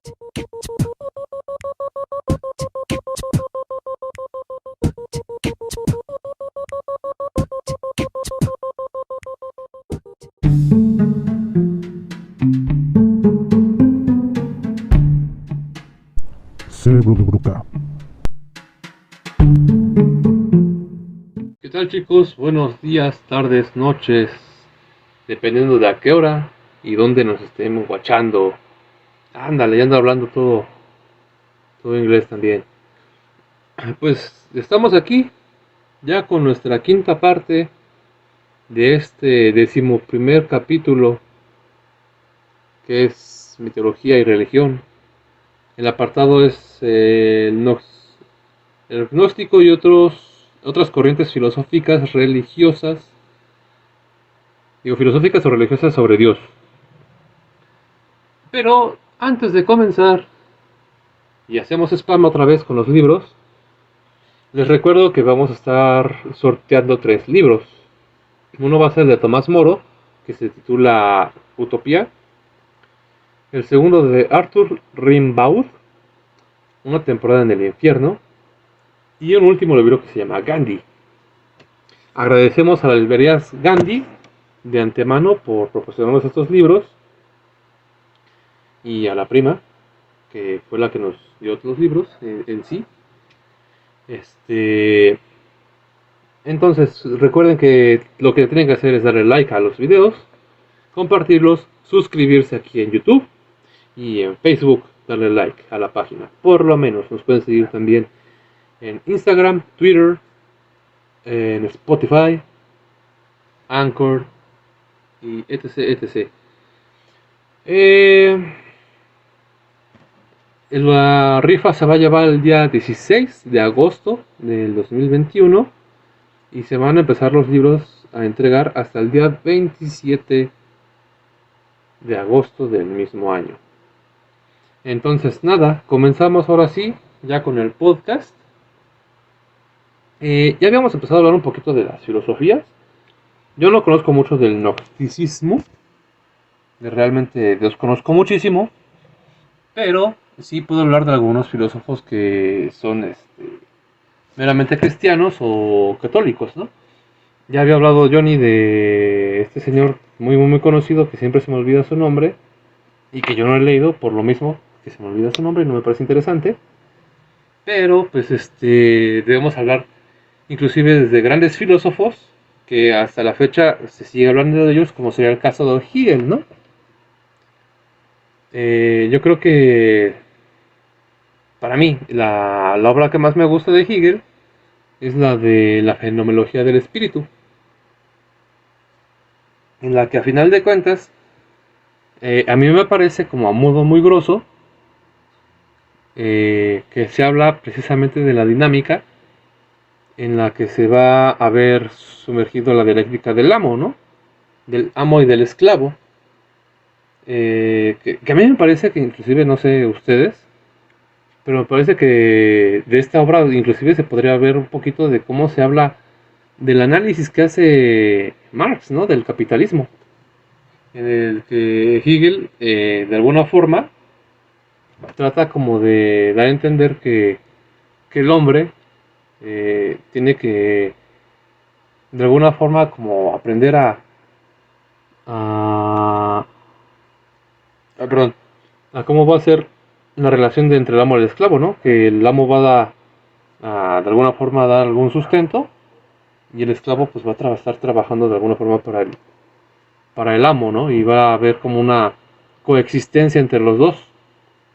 Cerebro de Bruca. ¿Qué tal, chicos? Buenos días, tardes, noches, dependiendo de a qué hora y dónde nos estemos guachando. Ándale, ya ando hablando todo inglés también. Pues estamos aquí ya con nuestra quinta parte de este 11º capítulo, que es mitología y religión. El apartado es el gnóstico y otras corrientes filosóficas religiosas. Digo, filosóficas o religiosas sobre Dios. Pero antes de comenzar, y hacemos spam otra vez con los libros, les recuerdo que vamos a estar sorteando 3 libros. Uno va a ser el de Tomás Moro, que se titula Utopía. El segundo de Arthur Rimbaud, Una temporada en el infierno. Y un último libro que se llama Gandhi. Agradecemos a las librerías Gandhi de antemano por proporcionarnos estos libros. Y a la prima, que fue la que nos dio los libros en sí. Entonces, recuerden que lo que tienen que hacer es darle like a los videos, compartirlos, suscribirse aquí en YouTube y en Facebook, darle like a la página. Por lo menos nos pueden seguir también en Instagram, Twitter, en Spotify, Anchor y etc. La rifa se va a llevar el día 16 de agosto del 2021 y se van a empezar los libros a entregar hasta el día 27 de agosto del mismo año. Entonces nada, comenzamos ahora sí, ya con el podcast. Ya habíamos empezado a hablar un poquito de las filosofías. Yo no conozco mucho del gnosticismo, realmente desconozco muchísimo, pero sí puedo hablar de algunos filósofos que son meramente cristianos o católicos, ¿no? Ya había hablado Johnny de este señor muy conocido que siempre se me olvida su nombre y que yo no he leído por lo mismo que se me olvida su nombre y no me parece interesante. Pero pues debemos hablar inclusive desde grandes filósofos que hasta la fecha se sigue hablando de ellos, como sería el caso de Hegel, ¿no? Yo creo que para mí la obra que más me gusta de Hegel es la de la fenomenología del espíritu, en la que a final de cuentas a mí me parece como a modo muy grosso que se habla precisamente de la dinámica en la que se va a ver sumergido la dialéctica del amo, ¿no? Del amo y del esclavo. Que a mí me parece que inclusive, no sé ustedes, pero me parece que de esta obra inclusive se podría ver un poquito de cómo se habla del análisis que hace Marx, ¿no? Del capitalismo. En el que Hegel, de alguna forma, trata como de dar a entender que el hombre tiene que de alguna forma como aprender a perdón, a cómo va a ser la relación entre el amo y el esclavo, ¿no? Que el amo va de alguna forma a dar algún sustento y el esclavo pues va a estar trabajando de alguna forma para el amo, ¿no? Y va a haber como una coexistencia entre los dos,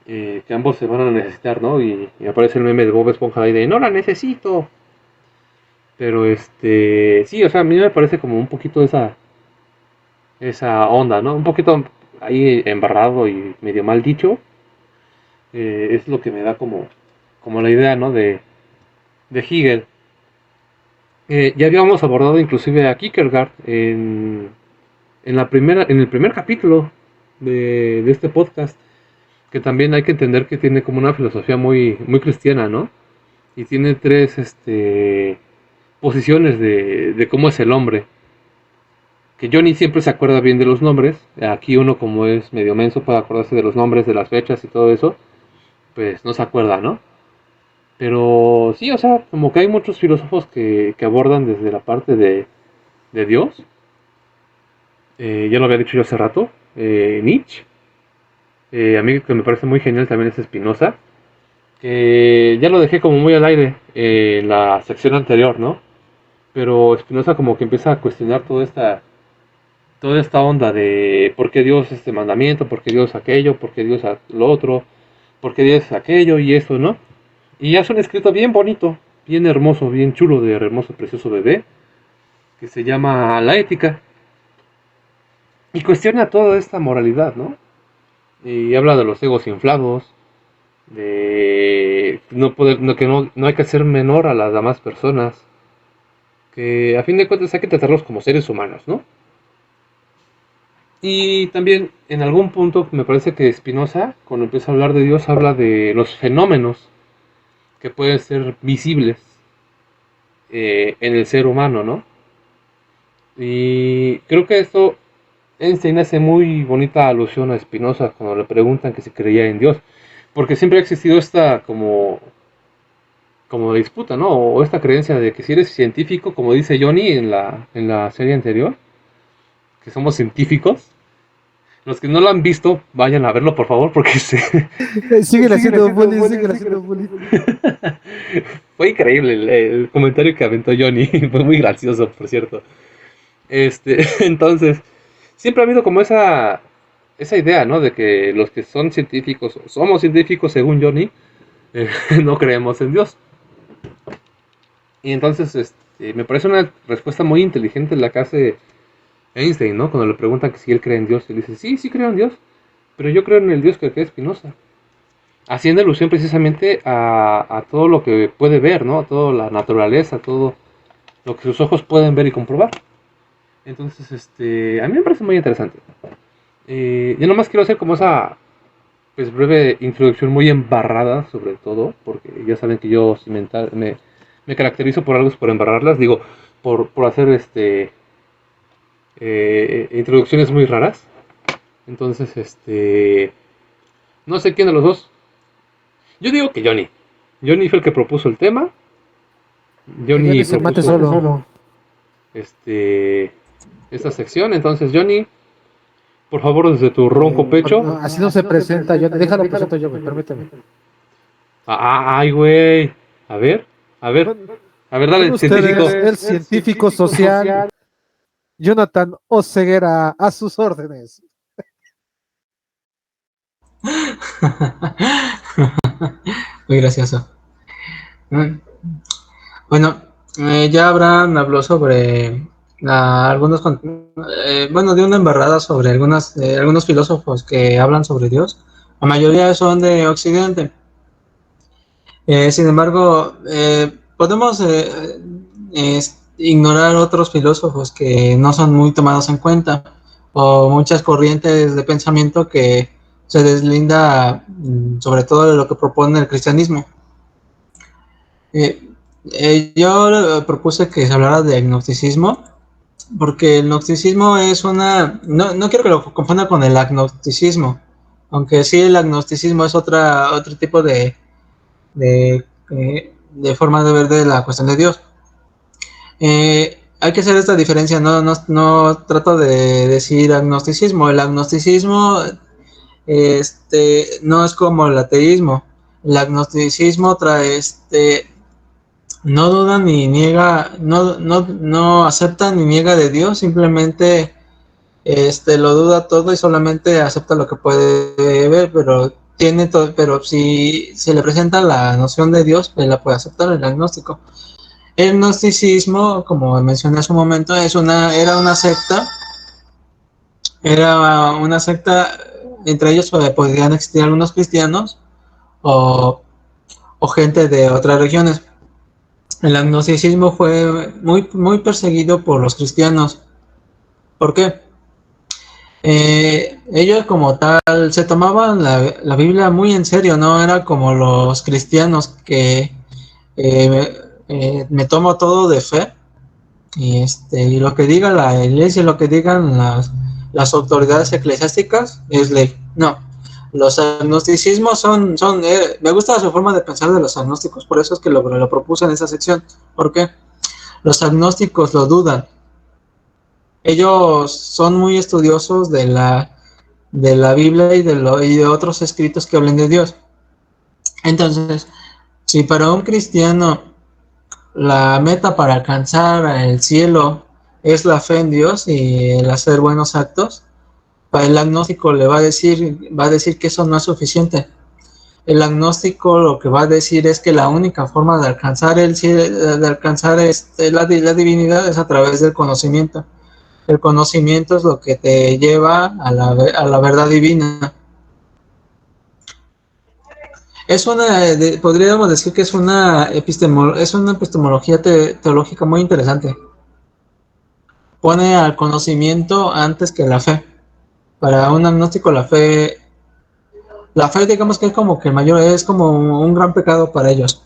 que ambos se van a necesitar, ¿no? Y aparece el meme de Bob Esponja ahí de no la necesito. Pero sí, o sea, a mí me parece como un poquito esa onda, ¿no? Un poquito ahí embarrado y medio mal dicho. Es lo que me da como la idea, ¿no? De Hegel. Ya habíamos abordado inclusive a Kierkegaard en el primer capítulo de este podcast, que también hay que entender que tiene como una filosofía muy cristiana, ¿no? Y tiene 3 posiciones de cómo es el hombre. que Johnny siempre se acuerda bien de los nombres. Aquí uno, como es medio menso, puede acordarse de los nombres, de las fechas y todo eso, pues no se acuerda, ¿no? Pero sí, o sea, como que hay muchos filósofos que abordan desde la parte de Dios. Ya lo había dicho yo hace rato, Nietzsche. A mí que me parece muy genial también es Spinoza, que ya lo dejé como muy al aire en la sección anterior, ¿no? Pero Spinoza como que empieza a cuestionar toda esta onda de por qué Dios este mandamiento, por qué Dios aquello, por qué Dios lo otro, por qué Dios aquello y eso, ¿no? Y hace un escrito bien bonito, bien hermoso, bien chulo de hermoso, precioso bebé, que se llama La Ética, y cuestiona toda esta moralidad, ¿no? Y habla de los egos inflados, de no poder, no, que no hay que ser menor a las demás personas, que a fin de cuentas hay que tratarlos como seres humanos, ¿no? Y también en algún punto me parece que Spinoza, cuando empieza a hablar de Dios, habla de los fenómenos que pueden ser visibles en el ser humano, ¿no? Y creo que esto Einstein hace muy bonita alusión a Spinoza cuando le preguntan que si creía en Dios, porque siempre ha existido esta como disputa, ¿no? O esta creencia de que si eres científico, como dice Johnny en la serie anterior, que somos científicos. Los que no lo han visto, vayan a verlo, por favor, porque Siguen haciendo bullying, siguen haciendo bullying. fue increíble el comentario que aventó Johnny. Fue muy gracioso, por cierto. Entonces, siempre ha habido como esa idea, ¿no? De que los que son científicos, o somos científicos, según Johnny, eh, no creemos en Dios. Y entonces, me parece una respuesta muy inteligente la que hace Einstein, ¿no? Cuando le preguntan que si él cree en Dios, él dice, sí, sí creo en Dios, pero yo creo en el Dios que cree Spinoza. Haciendo alusión precisamente a todo lo que puede ver, ¿no? A toda la naturaleza, todo lo que sus ojos pueden ver y comprobar. Entonces, a mí me parece muy interesante. Yo nomás quiero hacer como esa pues breve introducción muy embarrada sobre todo, porque ya saben que yo me caracterizo por algo por embarrarlas, digo, por hacer introducciones muy raras. Entonces, no sé quién de los dos. Yo digo que Johnny. Johnny fue el que propuso el tema. Que Johnny Johnny se mate propuso solo. este esta sección. Entonces, Johnny, por favor, desde tu ronco pecho. Así no se presenta Johnny. Déjalo presento yo, güey, permíteme. Ay, güey. A ver, a ver, Con, a ver, con dale, científico. ustedes, el científico social, Jonathan Oceguera, a sus órdenes. Muy gracioso. Bueno, ya Abraham habló sobre bueno, de una embarrada sobre algunos filósofos que hablan sobre Dios. La mayoría son de Occidente. Sin embargo, podemos ignorar otros filósofos que no son muy tomados en cuenta, o muchas corrientes de pensamiento que se deslinda sobre todo de lo que propone el cristianismo. Yo propuse que se hablara de agnosticismo, porque el gnosticismo es no quiero que lo confunda con el agnosticismo, aunque sí el agnosticismo es otro tipo de forma de ver de la cuestión de Dios. Hay que hacer esta diferencia, no trato de decir agnosticismo. El agnosticismo no es como el ateísmo. El agnosticismo trae no duda ni niega, no acepta ni niega de Dios, simplemente lo duda todo y solamente acepta lo que puede ver, pero tiene todo, pero si se le presenta la noción de Dios, él la puede aceptar, el agnóstico. El gnosticismo, como mencioné hace un momento, era una secta, entre ellos podrían existir algunos cristianos o, o gente de otras regiones. El agnosticismo fue muy perseguido por los cristianos. ¿Por qué? Ellos como tal se tomaban la Biblia muy en serio, no era como los cristianos que me tomo todo de fe. y lo que diga la iglesia, lo que digan las autoridades eclesiásticas es ley. No, los agnosticismos me gusta su forma de pensar de los agnósticos, por eso es que lo propuse en esa sección. ¿Por qué? Los agnósticos lo dudan. Ellos son muy estudiosos de la Biblia y de otros escritos que hablen de Dios. Entonces, si para un cristiano la meta para alcanzar el cielo es la fe en Dios y el hacer buenos actos, para el agnóstico le va a decir que eso no es suficiente. El agnóstico lo que va a decir es que la única forma de alcanzar el cielo, de alcanzar la divinidad es a través del conocimiento. El conocimiento es lo que te lleva a la verdad divina. Podríamos decir que es una epistemología teológica muy interesante. Pone al conocimiento antes que la fe. Para un agnóstico la fe digamos que es como que es como un gran pecado para ellos.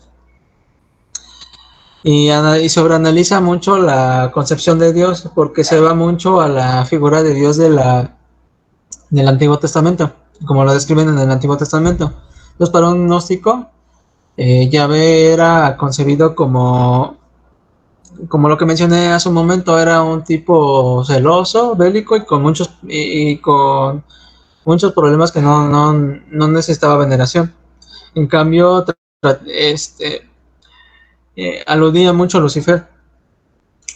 Y sobreanaliza mucho la concepción de Dios porque se va mucho a la figura de Dios del Antiguo Testamento, como lo describen en el Antiguo Testamento. Entonces, para un gnóstico, Yahvé era concebido como lo que mencioné hace un momento, era un tipo celoso, bélico y con muchos problemas que no necesitaba veneración. En cambio, aludía mucho a Lucifer,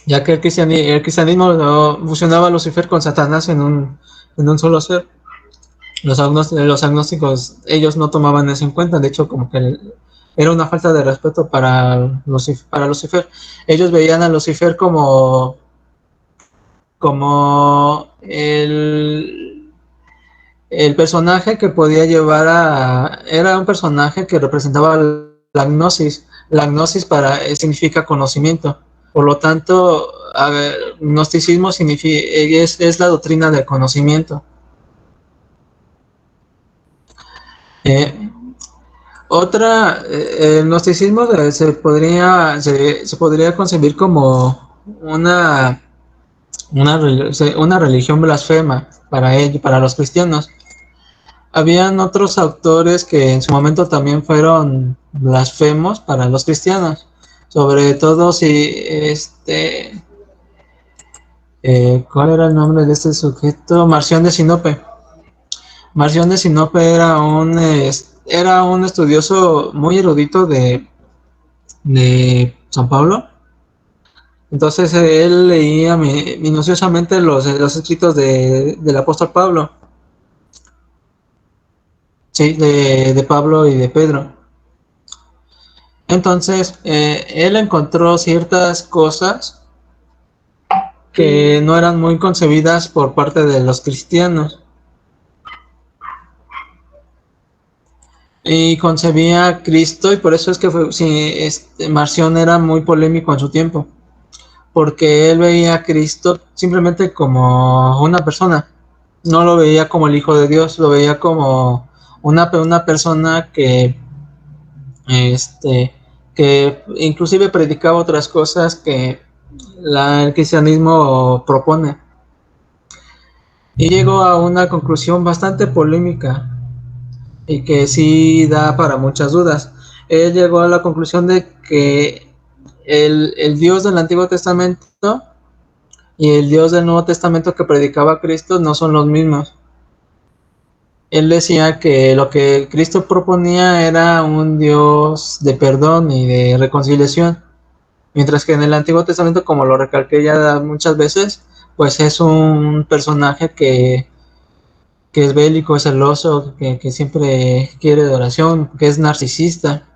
ya que el cristianismo fusionaba a Lucifer con Satanás en un solo ser. Los agnósticos, ellos no tomaban eso en cuenta, de hecho como que era una falta de respeto para Lucifer. Ellos veían a Lucifer como el personaje que podía era un personaje que representaba la gnosis. La gnosis significa conocimiento, por lo tanto, gnosticismo es la doctrina del conocimiento. El gnosticismo se podría concebir como una religión blasfema para los cristianos. Habían otros autores que en su momento también fueron blasfemos para los cristianos, sobre todo ¿cuál era el nombre de este sujeto? Marción de Sinope. Marción de Sinope era un estudioso muy erudito de San Pablo. Entonces él leía minuciosamente los escritos del apóstol Pablo. Sí, de Pablo y de Pedro. Entonces él encontró ciertas cosas que no eran muy concebidas por parte de los cristianos. Y concebía a Cristo, y por eso es que Marción era muy polémico en su tiempo, porque él veía a Cristo simplemente como una persona, no lo veía como el Hijo de Dios, lo veía como una persona que inclusive predicaba otras cosas que el cristianismo propone. Y llegó a una conclusión bastante polémica y que sí da para muchas dudas. Él llegó a la conclusión de que el Dios del Antiguo Testamento y el Dios del Nuevo Testamento que predicaba Cristo no son los mismos. Él decía que lo que Cristo proponía era un Dios de perdón y de reconciliación, mientras que en el Antiguo Testamento, como lo recalqué ya muchas veces, pues es un personaje que es bélico, es celoso, que siempre quiere adoración, que es narcisista.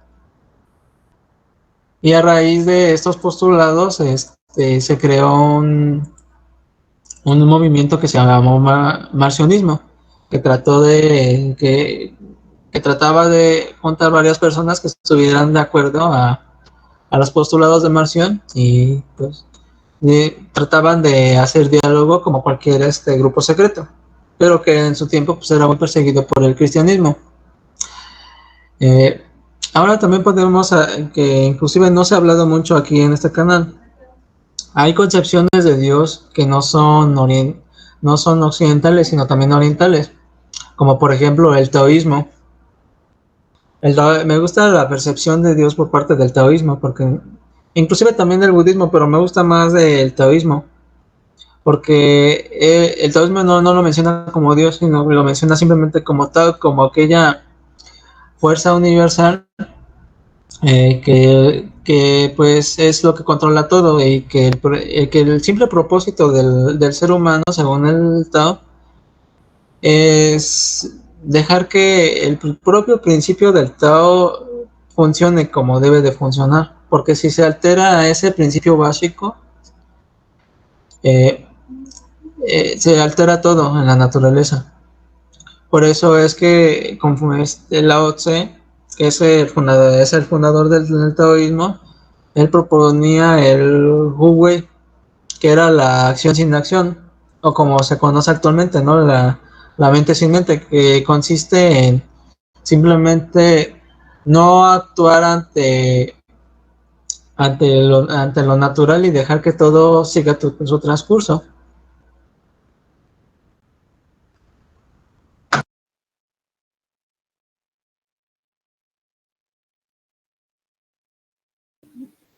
Y a raíz de estos postulados se creó un movimiento que se llamó marcionismo, que trataba de juntar varias personas que estuvieran de acuerdo a los postulados de Marción y pues trataban de hacer diálogo como cualquier grupo secreto, pero que en su tiempo pues era muy perseguido por el cristianismo. Ahora también podemos, que inclusive no se ha hablado mucho aquí en este canal, hay concepciones de Dios que no son occidentales, sino también orientales, como por ejemplo el taoísmo. Me gusta la percepción de Dios por parte del taoísmo, porque inclusive también del budismo, pero me gusta más del taoísmo, porque el taoísmo no lo menciona como Dios, sino lo menciona simplemente como tal, como aquella fuerza universal que pues es lo que controla todo, y que el simple propósito del ser humano, según el Tao, es dejar que el propio principio del Tao funcione como debe de funcionar, porque si se altera ese principio básico, eh, se altera todo en la naturaleza. Por eso es que como Lao Tse, que es el fundador del taoísmo, él proponía el Wu Wei, que era la acción sin acción, o como se conoce actualmente, ¿no? La mente sin mente, que consiste en simplemente no actuar ante lo natural y dejar que todo siga su transcurso.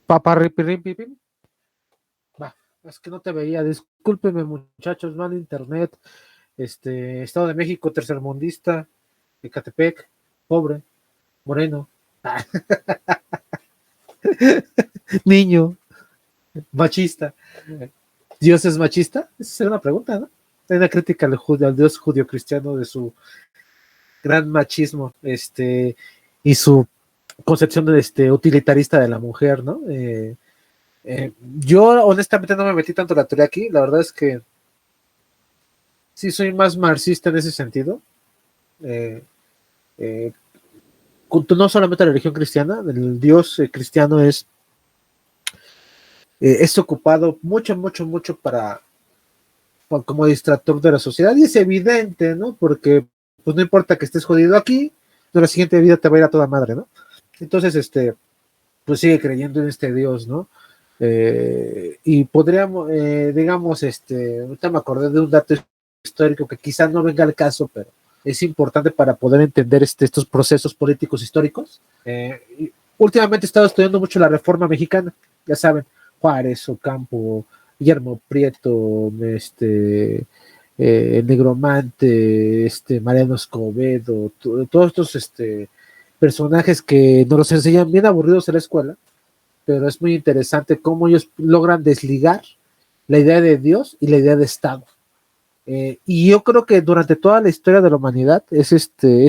Paparripirrimpipim. Va, es que no te veía. Discúlpeme, muchachos, mal internet. Estado de México, tercermundista, Ecatepec, pobre, moreno, niño, machista. ¿Dios es machista? Esa es una pregunta, ¿no? Hay una crítica al Dios judio-cristiano de su gran machismo, y su concepción utilitarista de la mujer, ¿no? Yo honestamente no me metí tanto en la teoría aquí, la verdad es que sí soy más marxista en ese sentido. Eh, eh, no solamente la religión cristiana, el Dios cristiano es ocupado mucho, mucho, mucho como distractor de la sociedad, y es evidente, ¿no? Porque pues no importa que estés jodido aquí, de la siguiente vida te va a ir a toda madre, ¿no? Entonces, pues sigue creyendo en este Dios, ¿no? Y podríamos, digamos, ahorita me acordé de un dato histórico que quizás no venga al caso, pero es importante para poder entender estos procesos políticos históricos. Últimamente he estado estudiando mucho la Reforma Mexicana, ya saben, Juárez, Ocampo, Guillermo Prieto, Negromante, Mariano Escobedo, todos estos personajes que nos los enseñan bien aburridos en la escuela, pero es muy interesante cómo ellos logran desligar la idea de Dios y la idea de Estado. Y yo creo que durante toda la historia de la humanidad es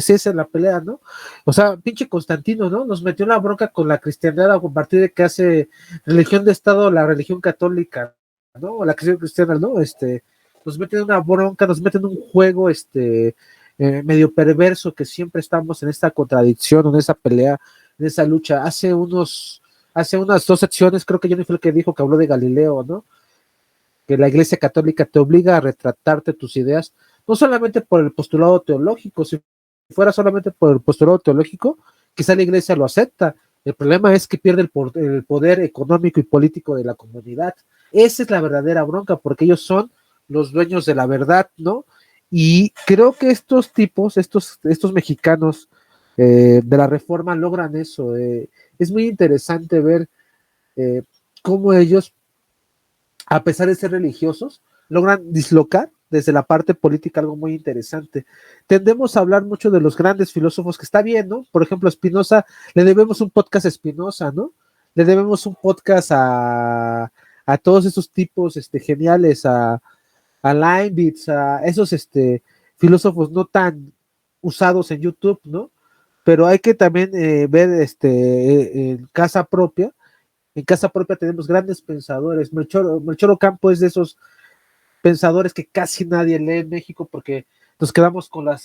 esa la pelea, ¿no? O sea, pinche Constantino, ¿no? Nos metió la bronca con la cristiandad a partir de que hace religión de Estado la religión católica, ¿no? O la cristiana, ¿no? Nos meten una bronca, nos meten un juego, medio perverso, que siempre estamos en esta contradicción, en esa pelea, en esa lucha. Hace unas 2 secciones, creo que Johnny fue el que dijo, que habló de Galileo, ¿no? Que la Iglesia Católica te obliga a retratarte tus ideas, no solamente por el postulado teológico. Si fuera solamente por el postulado teológico, quizá la Iglesia lo acepta. El problema es que pierde el poder económico y político de la comunidad. Esa es la verdadera bronca, porque ellos son los dueños de la verdad, ¿no? Y creo que estos tipos, estos mexicanos de la Reforma logran eso. Es muy interesante ver cómo ellos, a pesar de ser religiosos, logran dislocar desde la parte política algo muy interesante. Tendemos a hablar mucho de los grandes filósofos, que está bien, ¿no? Por ejemplo, Spinoza, le debemos un podcast a Spinoza, ¿no? Le debemos un podcast a todos esos tipos geniales, a Leibniz, a esos filósofos no tan usados en YouTube, ¿no? Pero hay que también ver en casa propia. En casa propia tenemos grandes pensadores. Melchor Ocampo es de esos pensadores que casi nadie lee en México, porque nos quedamos con las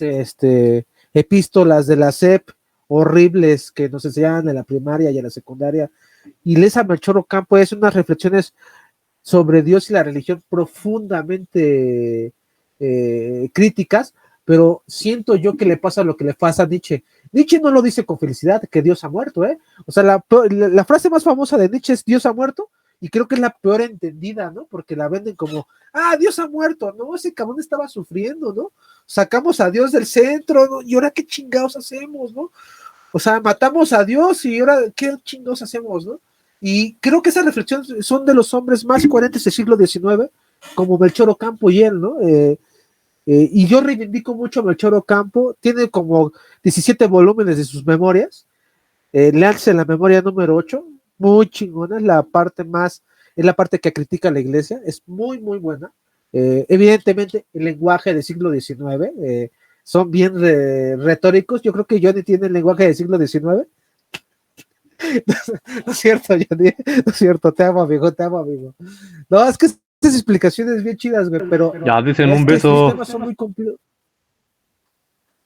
epístolas de la SEP horribles que nos enseñaban en la primaria y en la secundaria. Y lees a Melchor Ocampo, es unas reflexiones sobre Dios y la religión profundamente críticas, pero siento yo que le pasa lo que le pasa a Nietzsche. Nietzsche no lo dice con felicidad, que Dios ha muerto, ¿eh? O sea, la frase más famosa de Nietzsche es Dios ha muerto, y creo que es la peor entendida, ¿no? Porque la venden como, Dios ha muerto, ¿no? Ese cabrón estaba sufriendo, ¿no? Sacamos a Dios del centro, ¿no? Y ahora qué chingados hacemos, ¿no? O sea, matamos a Dios y ahora qué chingados hacemos, ¿no? Y creo que esas reflexiones son de los hombres más coherentes del siglo XIX, como Melchor Ocampo y él, ¿no? Y yo reivindico mucho a Melchor Ocampo, tiene como 17 volúmenes de sus memorias, léanse la memoria número 8, muy chingona, es la parte que critica a la iglesia, es muy, muy buena. Evidentemente, el lenguaje del siglo XIX son bien retóricos, yo creo que Johnny tiene el lenguaje del siglo XIX. No es cierto, Johnny, no es cierto, te amo, amigo, te amo, amigo. No, es que estas explicaciones bien chidas, güey, pero Ya dicen un estos beso. temas son muy complicados.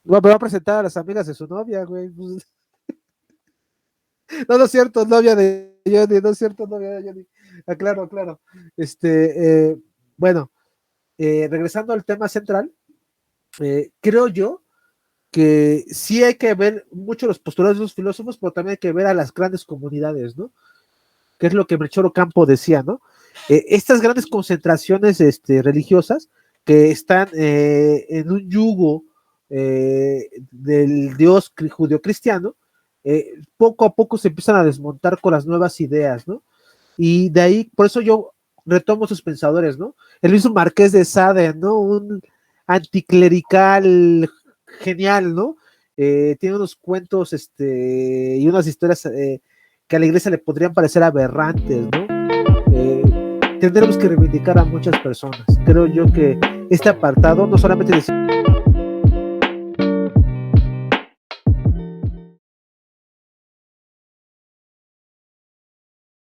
Bueno, me va a presentar a las amigas de su novia, güey. Pues, no es cierto, novia de Johnny, no es cierto, novia de Johnny. Aclaro. Bueno, regresando al tema central, creo yo que sí hay que ver mucho los postulados de los filósofos, pero también hay que ver a las grandes comunidades, ¿no? Que es lo que Melchor Ocampo decía, ¿no? Estas grandes concentraciones religiosas que están en un yugo del Dios judio-cristiano, poco a poco se empiezan a desmontar con las nuevas ideas, ¿no? Y de ahí, por eso yo retomo sus pensadores, ¿no? El mismo Marqués de Sade, ¿no? Un anticlerical genial, ¿no? Tiene unos cuentos y unas historias que a la iglesia le podrían parecer aberrantes, ¿no? Tendremos que reivindicar a muchas personas. Creo yo que este apartado no solamente